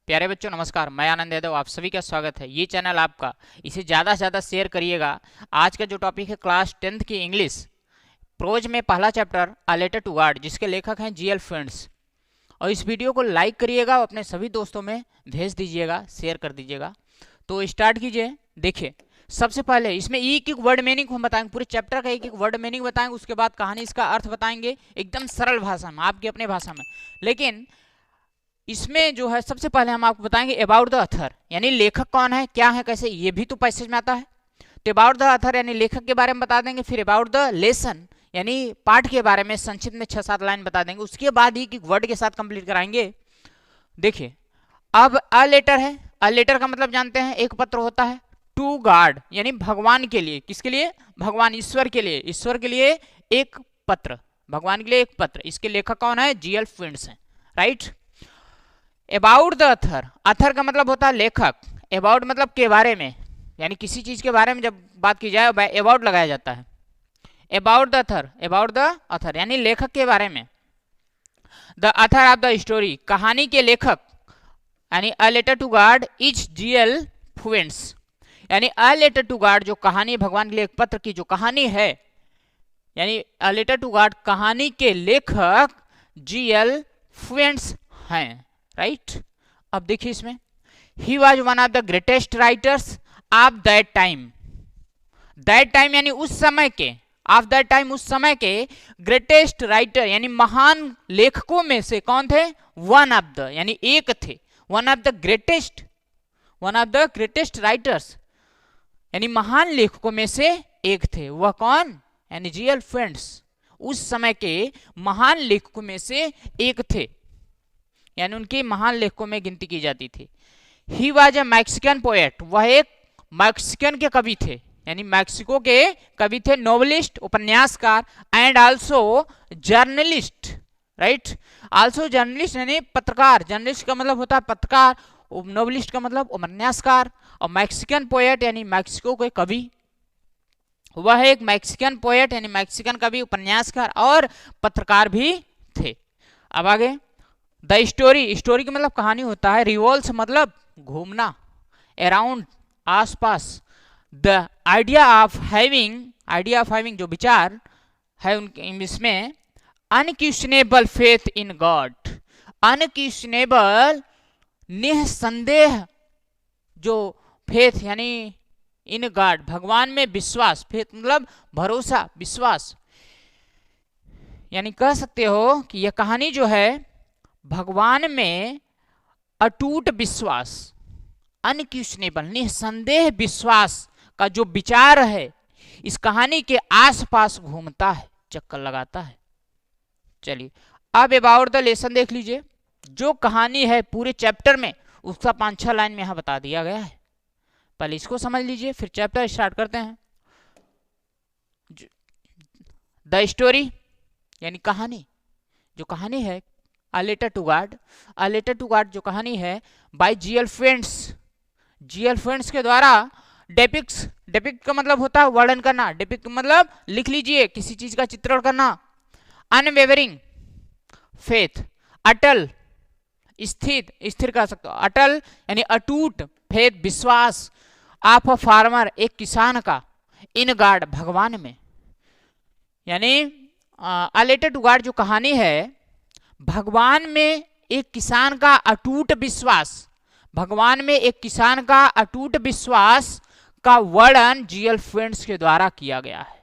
प्यारे बच्चों नमस्कार, मैं आनंद यादव आप सभी का स्वागत है। ये चैनल आपका, इसे ज़्यादा से ज़्यादा शेयर करिएगा। आज का जो टॉपिक है क्लास 10th की इंग्लिश प्रोज में पहला chapter a letter to God, जिसके लेखक हैं जी एल फ्रेंड्स। और इस वीडियो को लाइक करिएगा, अपने सभी दोस्तों में भेज दीजिएगा, शेयर कर दीजिएगा। तो स्टार्ट कीजिए। देखिए, सबसे पहले इसमें एक एक वर्ड मीनिंग हम बताएंगे, पूरे चैप्टर का एक एक वर्ड मीनिंग बताएंगे, उसके बाद कहानी इसका अर्थ बताएंगे एकदम सरल भाषा में, आपकी अपने भाषा में। लेकिन इसमें जो है सबसे पहले हम आपको बताएंगे अबाउट द अथर, यानी लेखक कौन है, क्या है, कैसे, ये भी तो पैसेज में आता है। तो अबाउट द अथर यानी लेखक के बारे में बता देंगे। फिर अबाउट द लेसन यानी पाठ के बारे में संक्षिप्त में 6-7 लाइन बता देंगे। उसके बाद ही वर्ड के साथ कंप्लीट कराएंगे। देखिए, अब अ लेटर है। अ लेटर का मतलब जानते हैं, एक पत्र होता है। टू गॉड यानी भगवान के लिए, किसके लिए, भगवान ईश्वर के लिए, ईश्वर के लिए एक पत्र, भगवान के लिए एक पत्र। इसके लेखक कौन है, जी एल फ्रेंड्स हैं, right. About the author, author का मतलब होता है लेखक, अबाउट मतलब के बारे में, यानी किसी चीज के बारे में जब बात की जाए अबाउट लगाया जाता है। About the author, about the author यानी लेखक के बारे में। The author of the story, कहानी के लेखक, यानी a letter to God is G L Friends, यानी अ लेटर टू गॉड जो कहानी, भगवान के लिए एक पत्र की जो कहानी है, यानी अ लेटर टू गॉड कहानी के लेखक जी एल फ्रेंड्स हैं, राइट। अब देखिए इसमें, he was one of the greatest writers of that time. That time यानी उस समय के, ऑफ दैट टाइम उस समय के ग्रेटेस्ट राइटर यानी महान लेखकों में से कौन थे, वन ऑफ द यानी एक थे, one of the greatest, one of the greatest writers यानी महान लेखकों में से एक थे। वह कौन, यानी जी एल फ्रेंड्स उस समय के महान लेखकों में से एक थे, यानी उनके महान लेखकों में गिनती की जाती थी। He was a Mexican poet, वह एक मैक्सिकन के कवि थे, यानी मैक्सिको के कवि थे, नोवेलिस्ट उपन्यासकार, and also journalist, right. Also journalist यानी पत्रकार, जर्नलिस्ट का मतलब होता है पत्रकार, नोवेलिस्ट का मतलब उपन्यासकार, और मैक्सिकन पोएट यानी मैक्सिको के कवि। वह एक मैक्सिकन पोएट यानी मैक्सिकन कवि, उपन्यासकार और पत्रकार भी थे। अब आगे, द स्टोरी, स्टोरी का मतलब कहानी होता है, रिवॉल्व्स मतलब घूमना, अराउंड आसपास, the idea of having, idea of having जो विचार है उनके इसमें, unquestionable faith in God, unquestionable निसंदेह जो फेथ यानी इन गॉड भगवान में विश्वास, फेथ मतलब भरोसा, विश्वास, यानी कह सकते हो कि यह कहानी जो है भगवान में अटूट विश्वास, अनक्वेश्चनेबल निसंदेह विश्वास का जो विचार है इस कहानी के आसपास घूमता है, चक्कर लगाता है। चलिए अब अबाउट द लेसन देख लीजिए। जो कहानी है पूरे चैप्टर में उसका 5-6 लाइन में यहां बता दिया गया है। पहले इसको समझ लीजिए, फिर चैप्टर स्टार्ट करते हैं। द स्टोरी यानी कहानी, जो कहानी है a letter to God, a letter to God जो कहानी है by G L Friends, G L Friends के द्वारा डेपिक्स, डेपिक्ट का मतलब होता है वर्णन करना, डेपिक्ट मतलब लिख लीजिए किसी चीज का चित्रण करना। अनवेवरिंग फेथ, अटल, स्थिर, स्थिर कह सकते हो, अटल यानी अटूट फेथ विश्वास, ऑफ अ फार्मर एक किसान का, इन गॉड भगवान में, यानी अ लेटर टू गॉड जो कहानी है भगवान में एक किसान का अटूट विश्वास, भगवान में एक किसान का अटूट विश्वास का वर्णन जी एल फ्रेंड्स के द्वारा किया गया है।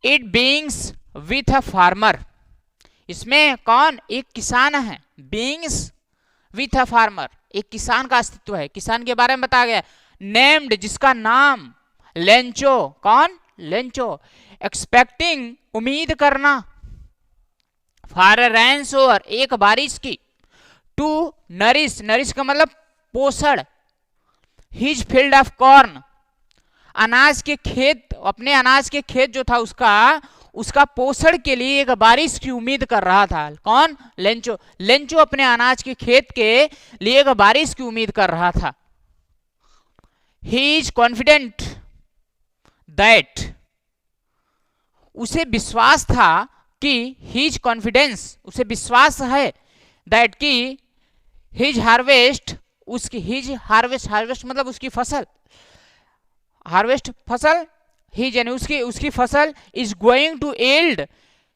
It beings with a farmer, इसमें कौन, एक किसान है, बीइंग्स विथ अ फार्मर एक किसान का अस्तित्व है, किसान के बारे में बताया गया। नेम्ड जिसका नाम, लेंचो, कौन, लेंचो, एक्सपेक्टिंग उम्मीद करना, फॉर रेन्स ओवर एक बारिश की, टू नरिश, नरिश का मतलब पोषण, हिज फील्ड ऑफ कॉर्न अनाज के खेत, अपने अनाज के खेत जो था उसका पोषण के लिए एक बारिश की उम्मीद कर रहा था। कौन, लेंचो, लेंचो अपने अनाज के खेत के लिए एक बारिश की उम्मीद कर रहा था। ही इज कॉन्फिडेंट दैट, उसे विश्वास था कि ही इज कॉन्फिडेंस, उसे विश्वास है दैट की हिज हार्वेस्ट, उसकी हिज हार्वेस्ट, हार्वेस्ट मतलब उसकी फसल, हार्वेस्ट फसल, हिज यानी उसकी फसल is going to yield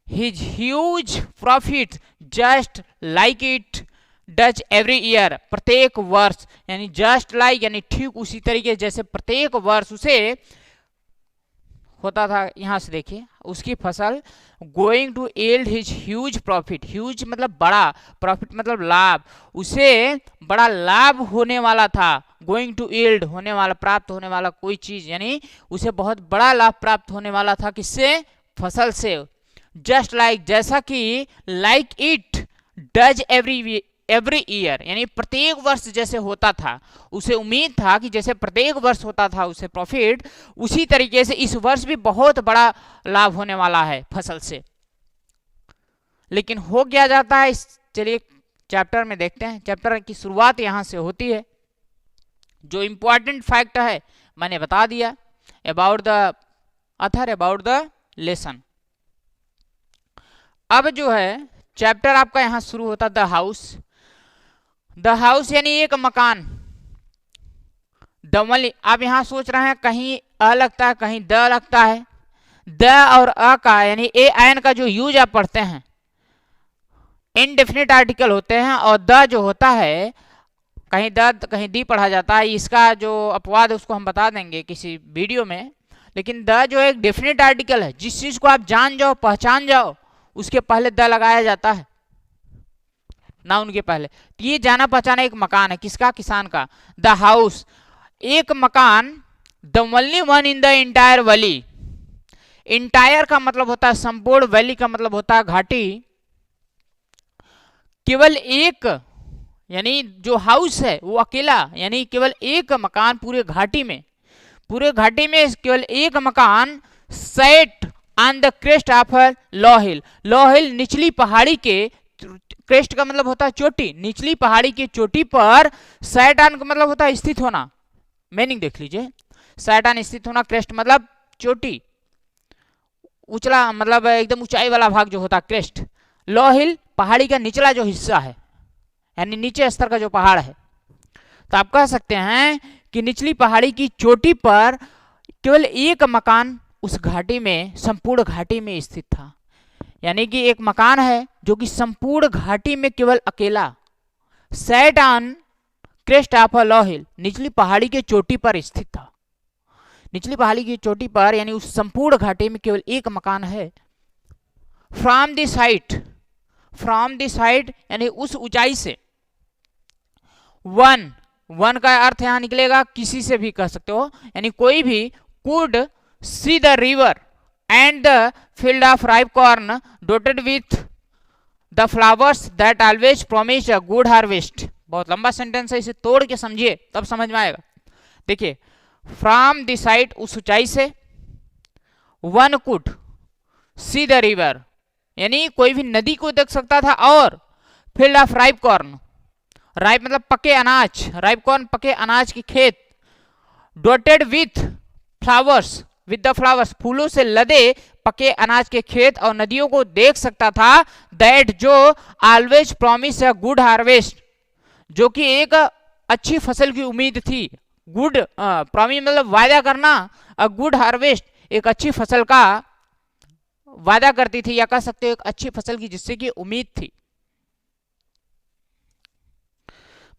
his huge profit just like it does every year, प्रत्येक वर्ष, यानी जस्ट लाइक यानी ठीक उसी तरीके जैसे प्रत्येक वर्ष उसे होता था। यहां से देखिए उसकी फसल going to yield his huge profit, huge मतलब बड़ा, प्रॉफिट मतलब लाभ, उसे बड़ा लाभ होने वाला था, गोइंग टू यील्ड होने वाला, प्राप्त होने वाला कोई चीज, यानी उसे बहुत बड़ा लाभ प्राप्त होने वाला था, किससे, फसल से। जस्ट लाइक जैसा कि, like it does every year यानी प्रत्येक वर्ष जैसे होता था, उसे उम्मीद था कि जैसे प्रत्येक वर्ष होता था उसे प्रॉफिट, उसी तरीके से इस वर्ष भी बहुत बड़ा लाभ होने वाला है फसल से। लेकिन हो क्या जाता है, चलिए चैप्टर में देखते हैं। चैप्टर की शुरुआत यहां से होती है। जो इंपॉर्टेंट फैक्ट है मैंने बता दिया about the author, about the lesson. अब जो है चैप्टर आपका यहां शुरू होता द हाउस। द हाउस यानी एक मकान। दमली, आप यहां सोच रहे हैं कहीं अ लगता है कहीं द लगता है। द और अ का यानी ए एन का जो यूज आप पढ़ते हैं इनडेफिनिट आर्टिकल होते हैं, और द जो होता है कहीं द कहीं दी पढ़ा जाता है। इसका जो अपवाद है उसको हम बता देंगे किसी वीडियो में। लेकिन द जो एक डेफिनेट आर्टिकल है, जिस चीज को आप जान जाओ पहचान जाओ उसके पहले द लगाया जाता है, नाउन के पहले। तो ये जाना पहचाना एक मकान है, किसका, किसान का। द हाउस एक मकान, the only one in the entire valley. Entire का मतलब होता है संपूर्ण, वैली का मतलब होता है घाटी। केवल एक यानी जो हाउस है वो अकेला, यानी केवल एक मकान पूरे घाटी में, पूरे घाटी में केवल एक मकान। Set on the crest of low hill, low hill निचली पहाड़ी के, क्रेस्ट का मतलब होता है चोटी, निचली पहाड़ी की चोटी पर। सेट ऑन का मतलब होता है स्थित होना, मीनिंग देख लीजिए। सेट ऑन स्थित होना, क्रेस्ट मतलब चोटी, उचला मतलब एकदम ऊंचाई वाला भाग जो होता है क्रेस्ट। लॉ हिल पहाड़ी का निचला जो हिस्सा है, यानी नीचे स्तर का जो पहाड़ है। तो आप कह सकते हैं कि निचली पहाड़ी की चोटी पर केवल एक मकान उस घाटी में, संपूर्ण घाटी में स्थित था। यानी कि एक मकान है जो कि संपूर्ण घाटी में केवल अकेला, set on crest of a low hill, निचली पहाड़ी के चोटी पर स्थित था। निचली पहाड़ी की चोटी पर यानी उस संपूर्ण घाटी में केवल एक मकान है। From the site, from the site यानी उस ऊंचाई से। वन, वन का अर्थ यहां निकलेगा किसी से भी कह सकते हो, यानी कोई भी। Could see the river and the field of ripe corn dotted with the flowers that always promise a good harvest। बहुत लंबा सेंटेंस है, इसे तोड़ के समझिए तब समझ में आएगा। देखिए, फ्रॉम द साइट उस ऊंचाई से, one could see the river यानी कोई भी नदी को देख सकता था, और field of ripe corn, ripe मतलब पके अनाज, राइप कॉर्न पके अनाज की खेत। Dotted with flowers, with the flowers फूलों से लदे पके अनाज के खेत और नदियों को देख सकता था। दैट जो always promise a good harvest, जो कि एक अच्छी फसल की उम्मीद थी। गुड प्रॉमिस मतलब वादा करना, अ गुड हार्वेस्ट एक अच्छी फसल का वादा करती थी, या कह सकते हो एक अच्छी फसल की जिससे की उम्मीद थी।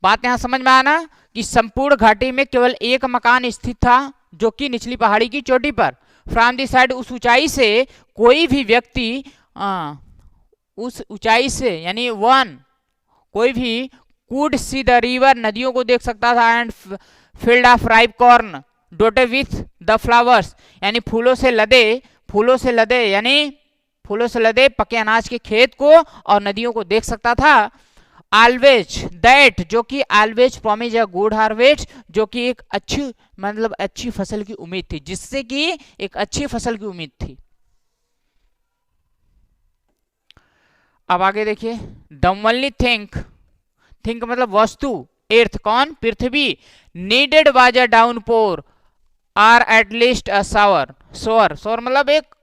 बात यहां समझ में आना कि संपूर्ण घाटी में केवल एक मकान स्थित था जो कि निचली पहाड़ी की चोटी पर। फ्रॉम दी साइड उस ऊंचाई से कोई भी व्यक्ति उस ऊंचाई से यानी वन कोई भी कुड सी द रिवर नदियों को देख सकता था। And field of ripe corn डोटेड with the flowers यानी फूलों से लदे, फूलों से लदे यानी फूलों से लदे पके अनाज के खेत को और नदियों को देख सकता था। ऑलवेज दैट जो कि always promise a good harvest, जो कि एक अच्छी मतलब अच्छी फसल की उम्मीद थी, जिससे कि एक अच्छी फसल की उम्मीद थी। अब आगे देखिए, द ओनली थिंक, थिंक मतलब वस्तु, एर्थ कौन, पृथ्वी, needed was a downpour or at least a shower, shore, shore मतलब एक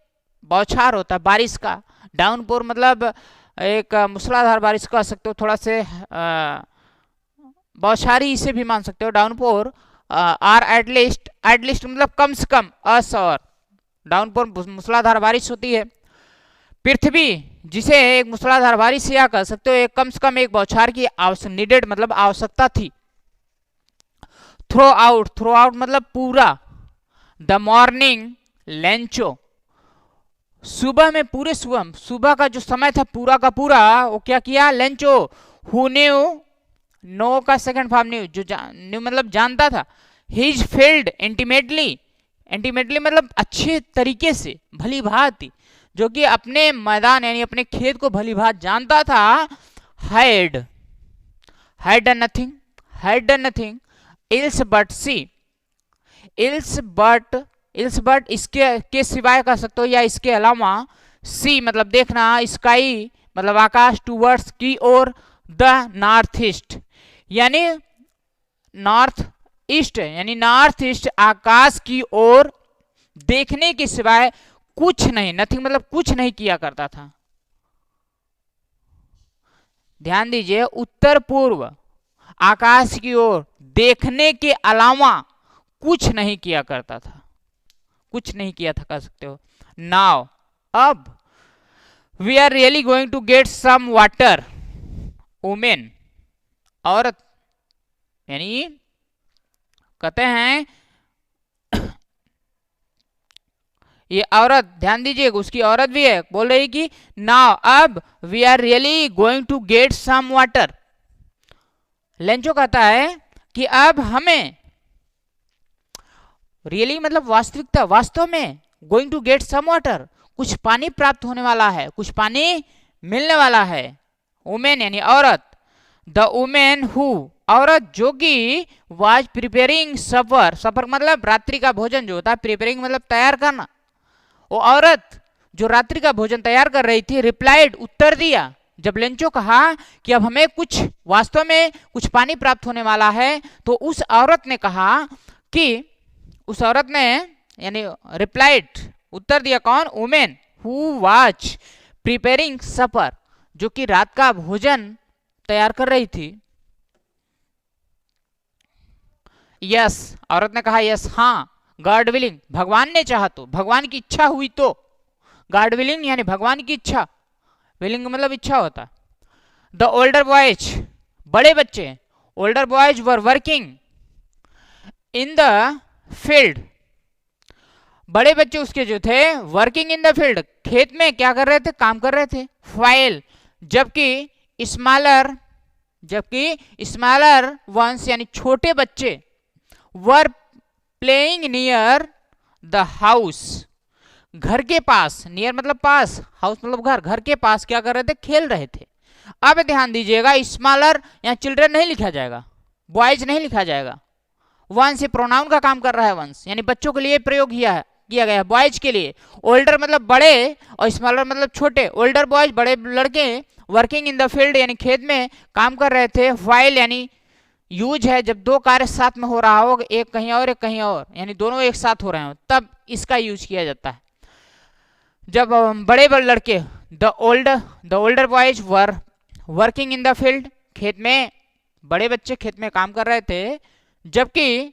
बौछार होता है बारिश का, डाउनपोर मतलब एक मूसलाधार बारिश कह सकते हो, थोड़ा से बौछारी इसे भी मान सकते हो। डाउनपोर आर एटलीस्ट मतलब कम से कम अस और डाउनपोर मूसलाधार बारिश होती है। पृथ्वी जिसे एक मूसलाधार बारिश या कह सकते हो एक कम से कम एक बौछार की नीडेड मतलब आवश्यकता थी। थ्रो आउट मतलब पूरा। द मॉर्निंग लेंचो, सुबह में पूरे सुबह का जो समय था पूरा का पूरा वो क्या किया, लेंचो। हु न्यू, नो का सेकंड फॉर्म न्यू, जो न्यू मतलब जानता था। हिज फील्ड इंटीमेटली मतलब अच्छे तरीके से, भली भांति, जो कि अपने मैदान यानी अपने खेत को भली भांति जानता था। Had done nothing else but see, else but इसके के सिवाय कह सकते हो या इसके अलावा। सी मतलब देखना, स्काई मतलब आकाश, टूवर्ड्स की ओर, द नॉर्थ ईस्ट यानी नॉर्थ ईस्ट आकाश की ओर देखने के सिवाय कुछ नहीं। नथिंग मतलब कुछ नहीं किया करता था। ध्यान दीजिए, उत्तर पूर्व आकाश की ओर देखने के अलावा कुछ नहीं किया करता था, कुछ नहीं किया था कह सकते हो। नाउ अब we are really going to get some water. Women औरत यानी कहते हैं ये औरत, ध्यान दीजिएगा उसकी औरत भी है, बोल रही कि नाउ अब we are really going to get some water. Lencho कहता है कि अब हमें रियली मतलब वास्तविकता, वास्तव में going to get some water कुछ पानी प्राप्त होने वाला है, कुछ पानी मिलने वाला है। वुमेन यानी औरत। द वुमेन हु, औरत जो कि वाज प्रिपेयरिंग सफर मतलब रात्रि का भोजन जो होता है, प्रिपेयरिंग मतलब तैयार करना। वो औरत जो रात्रि का भोजन तैयार कर रही थी, रिप्लाइड उत्तर दिया। जब लेंचो कहा कि अब हमें कुछ वास्तव में कुछ पानी प्राप्त होने वाला है, तो उस औरत ने कहा कि उस औरत ने यानी रिप्लाइड उत्तर दिया। कौन? वुमेन हु वाज प्रिपेयरिंग सफर, जो कि रात का भोजन तैयार कर रही थी। यस, औरत ने कहा यस, हाँ। गॉड विलिंग, भगवान ने चाहा तो, भगवान की इच्छा हुई तो। गॉड विलिंग यानी भगवान की इच्छा, विलिंग मतलब इच्छा होता। द ओल्डर बॉयज, बड़े बच्चे, older boys were working in the field, बड़े बच्चे उसके जो थे वर्किंग इन द फील्ड, खेत में क्या कर रहे थे, काम कर रहे थे। फाइल, जबकि स्मॉलर वंस यानी छोटे बच्चे were playing near the house, घर के पास, नियर मतलब पास, हाउस मतलब घर, घर के पास क्या कर रहे थे, खेल रहे थे। अब ध्यान दीजिएगा, स्मॉलर यहाँ चिल्ड्रन नहीं लिखा जाएगा, बॉयज नहीं लिखा जाएगा। वंस ये प्रोनाउन का काम कर रहा है, वंस यानी बच्चों के लिए प्रयोग किया गया है, बॉयज के लिए। ओल्डर मतलब बड़े और स्मॉलर मतलब छोटे। ओल्डर बॉयज बड़े लड़के, वर्किंग इन द फील्ड यानी खेत में काम कर रहे थे। व्हाइल यानी यूज है जब दो कार्य साथ में हो रहा हो, एक कहीं और एक कहीं और, यानी दोनों एक साथ हो रहे हो, तब इसका यूज किया जाता है। जब बड़े लड़के, the older boys were working in the field, खेत में बड़े बच्चे खेत में काम कर रहे थे, जबकि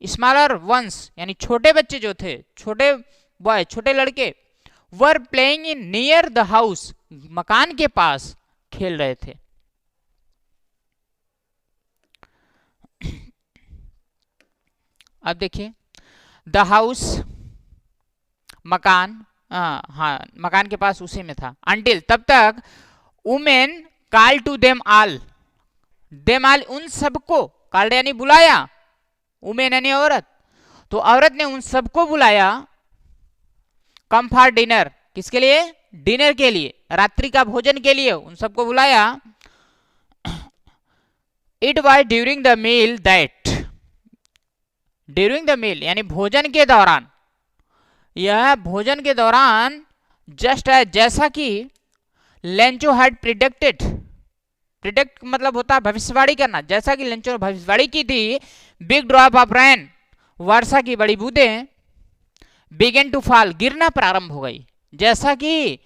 स्मॉलर वंस यानी छोटे बच्चे जो थे, छोटे बॉय छोटे लड़के, were playing in near the house, मकान के पास खेल रहे थे। अब देखिए, द हाउस मकान, हाँ मकान के पास उसी में था। अंटिल तब तक, women call to them all उन सबको, कॉल्ड यानी बुलाया, वुमेन यानी औरत, तो औरत ने उन सबको बुलाया। कम फॉर डिनर, किसके लिए? डिनर के लिए, रात्रि का भोजन के लिए उन सबको बुलाया। It was during the meal that, during the meal यानी भोजन के दौरान, यह भोजन के दौरान, जस्ट जैसा कि लेंचो हैड प्रिडिक्टेड, प्रिडिक्ट मतलब होता है भविष्यवाणी करना, जैसा कि लेंचो ने भविष्यवाणी की थी। बिग ड्रॉप ऑफ रेन, वर्षा की बड़ी बूंदें, बिगेन टू फॉल गिरना प्रारंभ हो गई, जैसा कि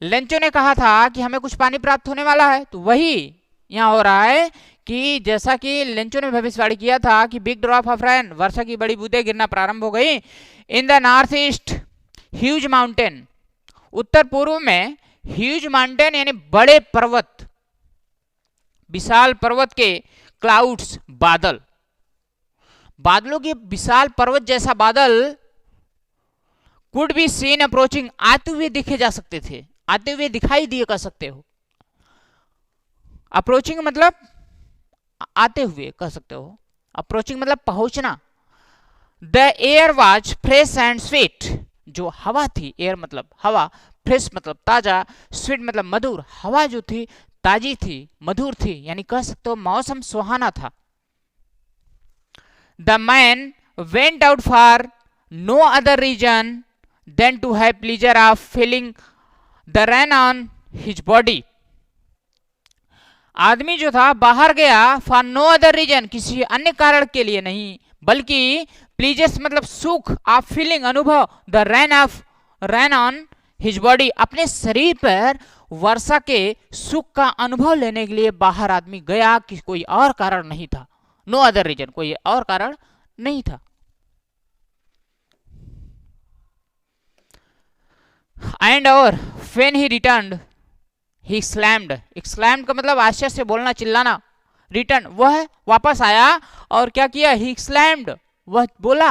लेंचो ने कहा था कि हमें कुछ पानी प्राप्त होने वाला है, तो वही यहाँ हो रहा है कि जैसा कि लेंचो ने भविष्यवाणी किया था कि बिग ड्रॉप ऑफ रेन, वर्षा की बड़ी बूंदें गिरना प्रारंभ हो गई in the north east huge mountain, उत्तर पूर्व में ह्यूज माउंटेन यानी बड़े पर्वत, विशाल पर्वत के क्लाउड्स, बादल, बादलों के विशाल पर्वत जैसा बादल कुड बी सीन अप्रोचिंग, आते हुए दिखे जा सकते थे, आते हुए दिखाई दिए कर सकते हो। अप्रोचिंग मतलब आते हुए कह सकते हो, अप्रोचिंग मतलब पहुंचना। The air was fresh and sweet, जो हवा थी, एयर मतलब हवा, फ्रेश मतलब ताजा, स्वीट मतलब मधुर, हवा जो थी ताजी थी, मधुर थी, यानी कह सकते हो मौसम सुहाना था। The man went out for no other reason than to have pleasure of feeling the rain on his body, आदमी जो था बाहर गया फॉर नो अदर रीजन, किसी अन्य कारण के लिए नहीं, बल्कि प्लीजर्स मतलब सुख, आप फीलिंग अनुभव, the rain on his body, अपने शरीर पर वर्षा के सुख का अनुभव लेने के लिए बाहर आदमी गया, कि कोई और कारण नहीं था, नो अदर रीजन, कोई और कारण नहीं था। एंड और when he returned he slammed, slammed का मतलब आश्चर्य से बोलना, चिल्लाना, रिटर्न वह वापस आया और क्या किया, ही स्लैम्ड, वह बोला,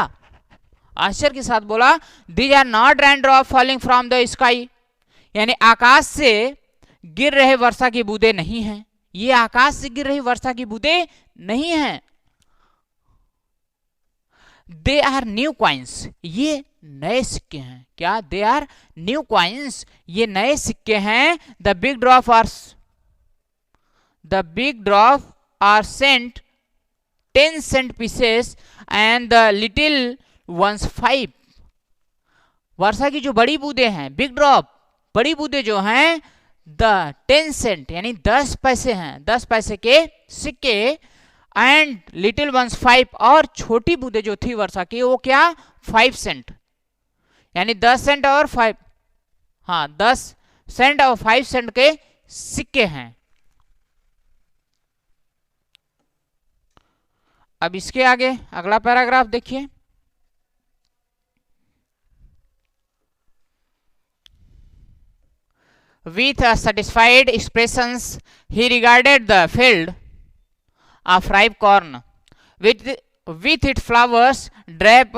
आश्चर्य के साथ बोला, these are not rain drop falling from the sky, यानी आकाश से गिर रहे वर्षा की बूंदे नहीं हैं, ये आकाश से गिर रही वर्षा की बूंदे नहीं हैं। दे आर न्यू कॉइन्स, ये नए सिक्के हैं, क्या, दे आर न्यू कॉइन्स, ये नए सिक्के हैं। The big drop are cent 10 cent pieces and the little ones 5, वर्षा की जो बड़ी बूंदे हैं, बिग ड्रॉप, बड़ी बूंदे जो हैं, द 10 cent यानी 10 पैसे हैं, 10 पैसे के सिक्के, एंड लिटिल वंस 5, और छोटी बूंदे जो थी वर्षा की वो क्या, 5 cent, यानी 10 सेंट और 5, हाँ 10 सेंट और 5 सेंट के सिक्के हैं। अब इसके आगे अगला पैराग्राफ देखिए, with a satisfied expressions he regarded the field of ripe corn with its flowers drape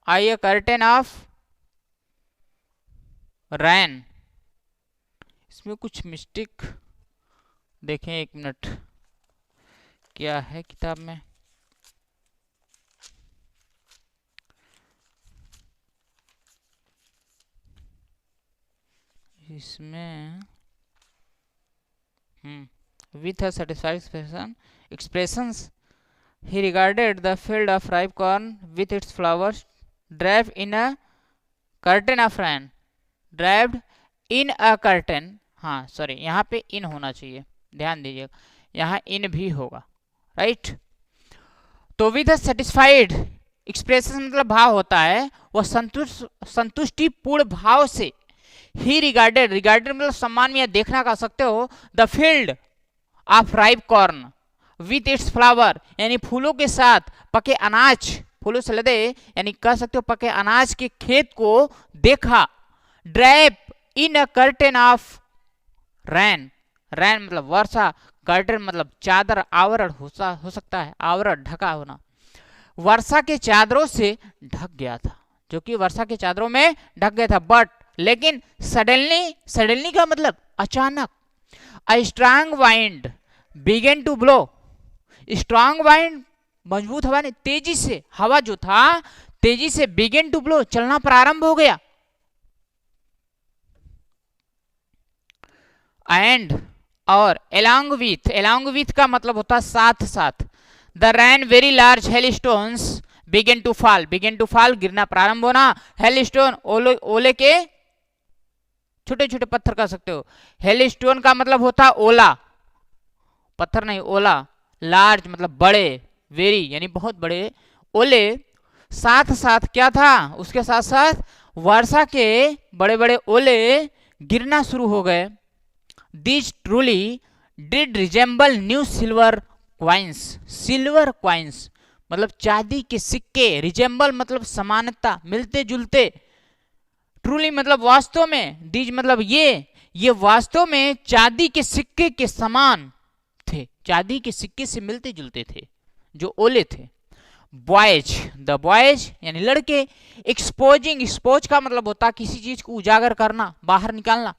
a curtain of rain, इसमें कुछ मिस्टेक देखें, एक मिनट, क्या है किताब में, इसमें with a satisfied expressions he regarded the field of ripe corn with its flowers draped in a curtain of rain, draped in a curtain, हाँ सॉरी यहाँ पे इन होना चाहिए, ध्यान दीजिएगा, यहाँ इन भी होगा, राइट। तो विद सेटिस्फाइड एक्सप्रेशन मतलब भाव होता है, वह संतुष्टिपूर्ण भाव से, ही रिगार्डेड मतलब सम्मान में देखना कह सकते हो, the field of ripe corn with its flower, यानी फूलों के साथ पके अनाज, फूलों से लदे यानी कह सकते हो पके अनाज के खेत को देखा, ड्रैप इन अ कर्टेन ऑफ रैन, रैन मतलब वर्षा, कर्टेन मतलब चादर, आवरण हो सकता है, आवरण ढका होना, वर्षा के चादरों से ढक गया था, जो कि वर्षा के चादरों में ढक गया था, बट लेकिन सडनली का मतलब अचानक, a strong wind began to blow, strong wind मजबूत हवा ने तेजी से, हवा जो था तेजी से बिगेन टू ब्लो चलना प्रारंभ हो गया, एंड और along with का मतलब होता है साथ साथ, the rain very large hail stones began to fall गिरना प्रारंभ होना, हेल स्टोन ओले के छोटे छोटे पत्थर कह सकते हो, हेल स्टोन का मतलब होता है ओला, पत्थर नहीं ओला, लार्ज मतलब बड़े, वेरी यानी बहुत बड़े, ओले साथ साथ क्या था, उसके साथ साथ वर्षा के बड़े बड़े ओले गिरना शुरू हो गए। This truly did resemble new silver coins. Silver coins मतलब चांदी के सिक्के, रिजेंबल मतलब समानता, मिलते जुलते, ट्रूली मतलब वास्तव में, दीज मतलब ये वास्तव में चांदी के सिक्के के समान थे, चांदी के सिक्के से मिलते जुलते थे जो ओले थे। बॉयज, द बॉयज यानी लड़के, एक्सपोजिंग, एक्सपोज का मतलब होता है किसी चीज को उजागर करना, बाहर निकालना।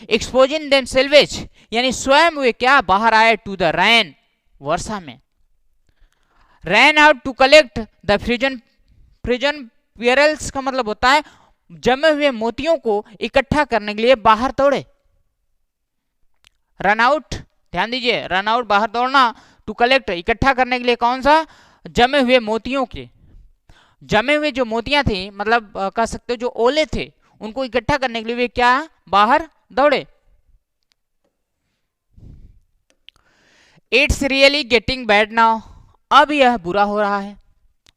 एक्सपोजिंग देमसेल्वेज यानी स्वयं वे क्या बाहर आए, टू द रैन वर्षा में। Ran out to collect the frozen pearls का मतलब होता है जमे हुए मोतियों को इकट्ठा करने के लिए बाहर दौड़े। रन आउट, ध्यान दीजिए, रन आउट बाहर दौड़ना, टू कलेक्ट इकट्ठा करने के लिए कौन सा, जमे हुए मोतियों के, जमे हुए जो मोतियां थी मतलब कह सकते हो जो ओले थे उनको इकट्ठा करने के लिए वे क्या बाहर दौड़े। It's really getting bad now, अब यह बुरा हो रहा है।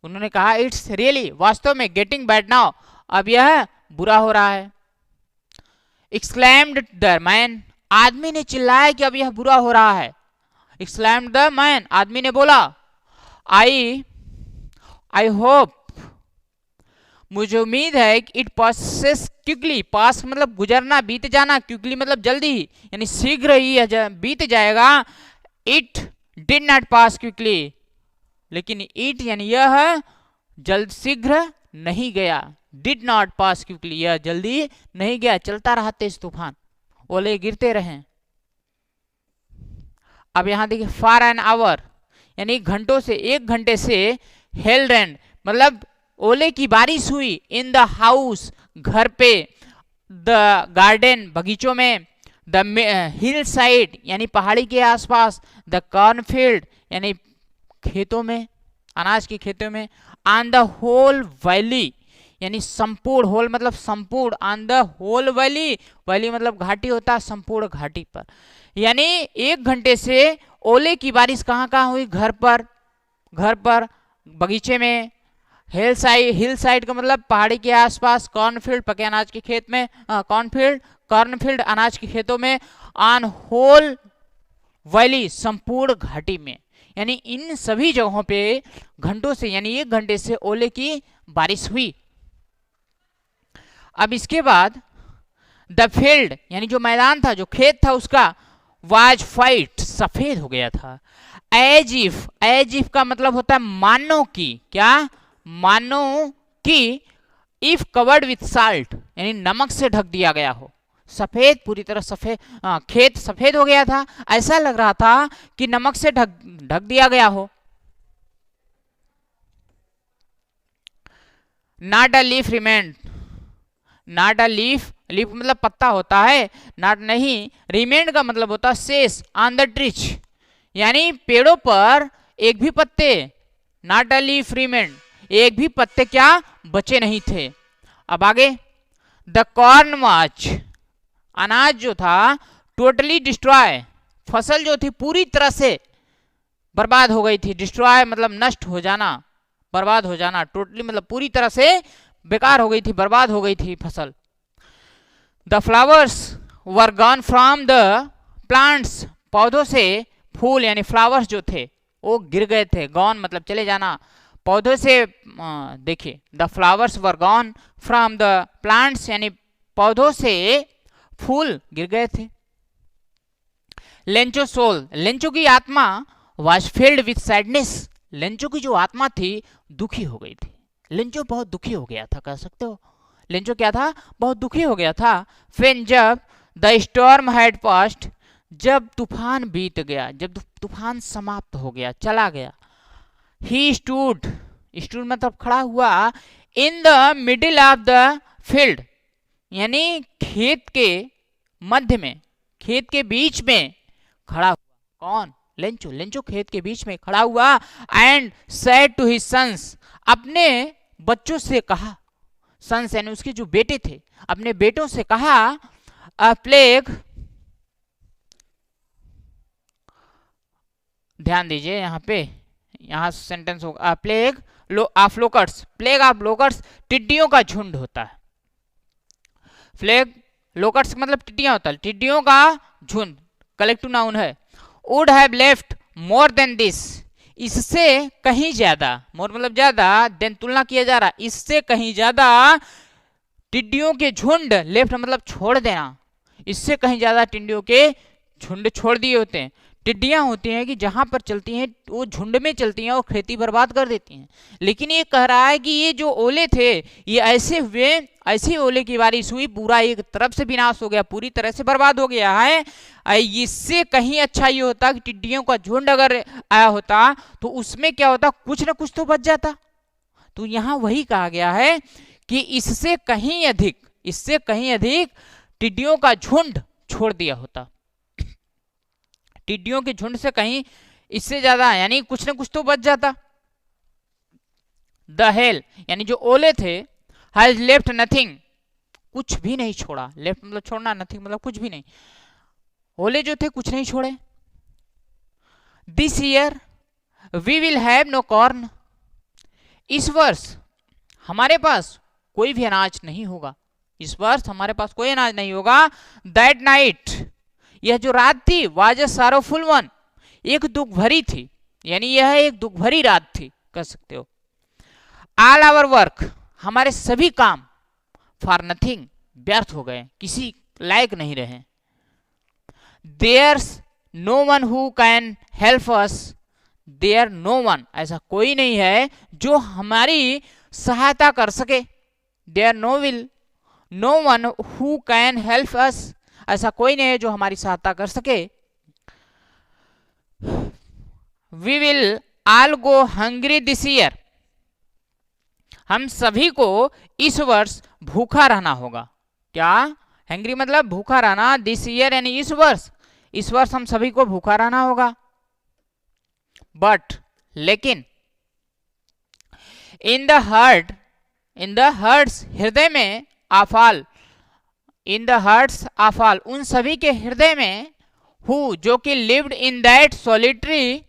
उन्होंने कहा इट्स रियली वास्तव में, गेटिंग बैड नाउ अब यह बुरा हो रहा है। एक्सक्लेम्ड द मैन, आदमी ने चिल्लाया कि अब यह बुरा हो रहा है। एक्सक्लेम्ड द मैन, आदमी ने बोला। आई होप, मुझे उम्मीद है कि इट पासेस क्विकली, पास मतलब गुजरना, बीत जाना, क्विकली मतलब जल्दी ही, यानी शीघ्र ही यह बीत जाएगा। It did not pass quickly, लेकिन इट यानी यह जल्द शीघ्र नहीं गया। डिड नॉट पास क्विकली, यह जल्दी नहीं गया, चलता रहा तेज तूफान, ओले गिरते रहे। अब यहां देखिए फॉर एन आवर यानी घंटों से, एक घंटे से, हेल रेन मतलब ओले की बारिश हुई, इन द हाउस घर पे, द गार्डन बगीचों में, द हिल साइड यानी पहाड़ी के आसपास, द कॉर्नफील्ड यानी खेतों में, अनाज के खेतों में, ऑन द होल वैली यानी संपूर्ण, होल मतलब संपूर्ण, on the whole valley, valley मतलब घाटी होता है, संपूर्ण घाटी पर, यानी एक घंटे से ओले की बारिश कहाँ कहाँ हुई, घर पर, बगीचे में, हिल साइड का मतलब पहाड़ी के आसपास, कॉर्नफील्ड पके अनाज के खेत में, कॉर्नफील्ड अनाज के खेतों में, ऑन होल वैली संपूर्ण घाटी में, यानी इन सभी जगहों पे घंटों से यानी एक घंटे से ओले की बारिश हुई। अब इसके बाद द फील्ड यानी जो मैदान था, जो खेत था उसका, वाज वाइट सफेद हो गया था। एज इफ का मतलब होता है मानो की, क्या मानो कि, इफ कवर्ड विथ साल्ट यानी नमक से ढक दिया गया हो, सफेद पूरी तरह सफेद, खेत सफेद हो गया था, ऐसा लग रहा था कि नमक से ढक दिया गया हो। Not a leaf remained, not a leaf मतलब पत्ता होता है, नॉट नहीं, रिमेंड का मतलब होता है शेष, ऑन द ट्रीज यानी पेड़ों पर एक भी पत्ते, नॉट अ लीफ रिमेंड एक भी पत्ते क्या बचे नहीं थे। अब आगे, द कॉर्न वाज अनाज जो था, टोटली डिस्ट्रॉय फसल जो थी पूरी तरह से बर्बाद हो गई थी, डिस्ट्रॉय मतलब नष्ट हो जाना, बर्बाद हो जाना, टोटली मतलब पूरी तरह से बेकार हो गई थी, बर्बाद हो गई थी फसल। The flowers were gone from the plants, पौधों से फूल यानी फ्लावर्स जो थे वो गिर गए थे, गॉन मतलब चले जाना, पौधों से, देखिए the flowers were gone from the plants यानी पौधों से फूल गिर गए थे। लेंचो सोल, लेंचो की आत्मा was filled with sadness, Lencho की जो आत्मा थी दुखी हो गई थी, लेंचो बहुत दुखी हो गया था, कह सकते हो लेंचो क्या था, बहुत दुखी हो गया था। फिर जब द स्टॉर्म हैड पास्ट, जब तूफान बीत गया, जब तूफान समाप्त हो गया, चला गया, ही स्टूड मतलब खड़ा हुआ, in the middle of the field यानी खेत के मध्य में, खेत के बीच में खड़ा हुआ, कौन, लेंचो खेत के बीच में खड़ा हुआ। And said to his sons, अपने बच्चों से कहा, सन्स यानी उसके जो बेटे थे, अपने बेटों से कहा, अ प्लेग, ध्यान दीजिए यहाँ पे, यहाँ सेंटेंस होगा, a plague of locusts, plague of locusts टिड्डियों का झुंड होता है। प्लेग लोकर्स मतलब टिड्डियां होता है, टिड्डियों का झुंड कलेक्टिव नाउन है। Would have left more than this, इससे कहीं ज्यादा, मोर मतलब ज्यादा, देन तुलना किया जा रहा, इससे कहीं ज्यादा टिड्डियों के झुंड, लेफ्ट मतलब छोड़ देना, इससे कहीं ज्यादा टिड्डियों के झुंड छोड़ दिए होते हैं। टिड्डियां होती हैं कि जहां पर चलती हैं वो झुंड में चलती हैं और खेती बर्बाद कर देती हैं। लेकिन ये कह रहा है कि ये जो ओले थे ये ऐसे हुए, ऐसी ओले की बारिश हुई, पूरा एक तरफ से विनाश हो गया, पूरी तरह से बर्बाद हो गया है। इससे कहीं अच्छा ये होता कि टिड्डियों का झुंड अगर आया होता तो उसमें क्या होता, कुछ ना कुछ तो बच जाता। तो यहाँ वही कहा गया है कि इससे कहीं अधिक, इससे कहीं अधिक टिड्डियों का झुंड छोड़ दिया होता, टिड्डियों के झुंड से कहीं इससे ज्यादा, यानी कुछ ना कुछ तो बच जाता। द हेल यानी जो ओले थे, हैज लेफ्ट नथिंग, कुछ भी नहीं छोड़ा, लेफ्ट मतलब छोड़ना, नथिंग मतलब कुछ भी नहीं, ओले जो थे कुछ नहीं छोड़े। This year we will have no corn, इस वर्ष हमारे पास कोई भी अनाज नहीं होगा, इस वर्ष हमारे पास कोई अनाज नहीं होगा। दैट नाइट, यह जो रात थी, वाज अ सॉरोफुल वन, एक दुख भरी थी, यानी यह एक दुख भरी रात थी कह सकते हो। ऑल आवर वर्क, हमारे सभी काम, फॉर नथिंग, व्यर्थ हो गए, किसी लायक नहीं रहे। There's no one who can help us, there no one, ऐसा कोई नहीं है जो हमारी सहायता कर सके। There no one who can help us, ऐसा कोई नहीं है जो हमारी सहायता कर सके। We will all go hungry this year, हम सभी को इस वर्ष भूखा रहना होगा। क्या, हंग्री मतलब भूखा रहना, दिस ईयर यानी इस वर्ष हम सभी को भूखा रहना होगा। बट लेकिन, इन द हर्ट्स हृदय में, आफाल इन द हर्ट्स आफाल, उन सभी के हृदय में, हु जो कि lived in that solitary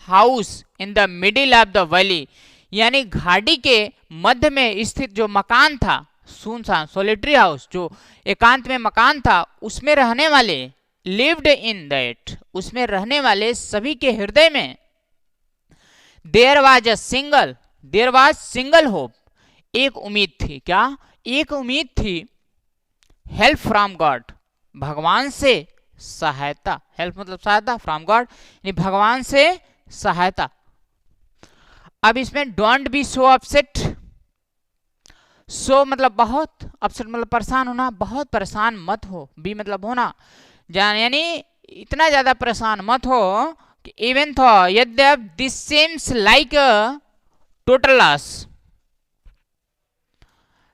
house in the middle of the valley, यानी घाटी के मध्य में स्थित जो मकान था, सुनसान सॉलिटरी हाउस, जो एकांत में मकान था, उसमें रहने वाले, लिव्ड इन दैट, उसमें रहने वाले सभी के हृदय में, देयर वाज सिंगल होप, एक उम्मीद थी। क्या, एक उम्मीद थी। हेल्प फ्रॉम गॉड, भगवान से सहायता, हेल्प मतलब सहायता, फ्रॉम गॉड यानी भगवान से सहायता। अब इसमें डोंट बी सो अपसेट, सो मतलब बहुत, अपसेट मतलब परेशान होना, बहुत परेशान मत हो, बी मतलब होना, यानी इतना ज्यादा परेशान मत हो कि इवन थो यद्यप this seems like a total loss,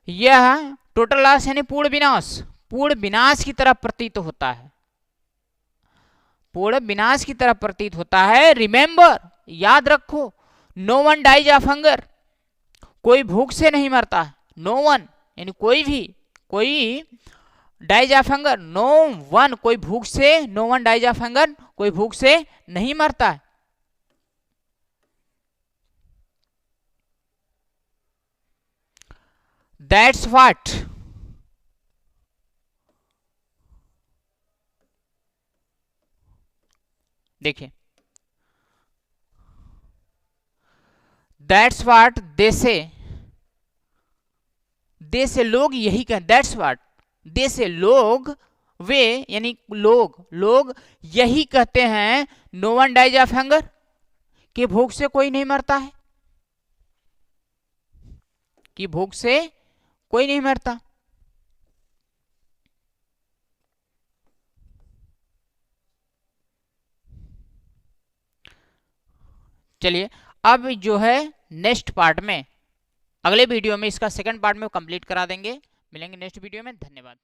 यह टोटल लॉस यानी पूर्ण विनाश की तरह प्रतीत होता है, पूर्ण विनाश की तरह प्रतीत होता है। रिमेंबर, याद रखो, no one dies of hunger, कोई भूख से नहीं मरता है। नो वन यानी कोई भी, कोई dies of hunger, no one कोई भूख से, no one dies of hunger कोई भूख से नहीं मरता है। दैट्स व्हाट, देखिए, दैट्स व्हाट दे से लोग यही कह, दैट्स व्हाट दे से लोग, वे यानी लोग यही कहते हैं, no one dies of hunger, कि भूख से कोई नहीं मरता है, कि भूख से कोई नहीं मरता। चलिए अब जो है नेक्स्ट पार्ट में, अगले वीडियो में इसका सेकंड पार्ट में कंप्लीट करा देंगे। मिलेंगे नेक्स्ट वीडियो में, धन्यवाद।